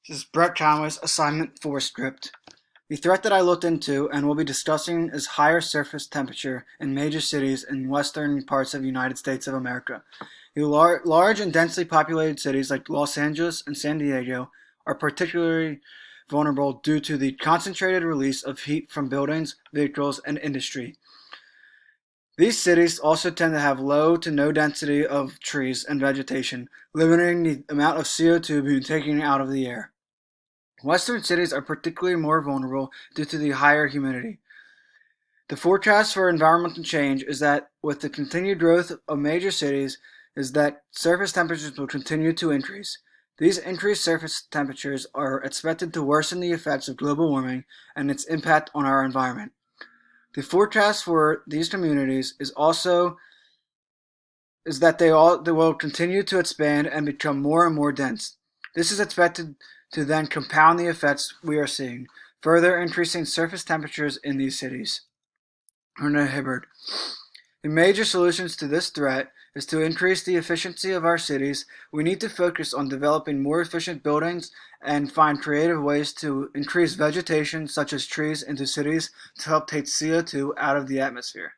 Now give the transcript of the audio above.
This is Brett Conway's Assignment 4 script. The threat that I looked into and will be discussing is higher surface temperature in major cities in western parts of the United States of America. The large and densely populated cities like Los Angeles and San Diego are particularly vulnerable due to the concentrated release of heat from buildings, vehicles, and industry. These cities also tend to have low to no density of trees and vegetation, limiting the amount of CO2 being taken out of the air. Western cities are particularly more vulnerable due to the higher humidity. The forecast for environmental change is that with the continued growth of major cities is that surface temperatures will continue to increase. These increased surface temperatures are expected to worsen the effects of global warming and its impact on our environment. The forecast for these communities is that they will continue to expand and become more and more dense. This is expected to then compound the effects we are seeing, further increasing surface temperatures in these cities. Ernest Hibbard. The major solutions to this threat is to increase the efficiency of our cities. We need to focus on developing more efficient buildings and find creative ways to increase vegetation such as trees into cities to help take CO2 out of the atmosphere.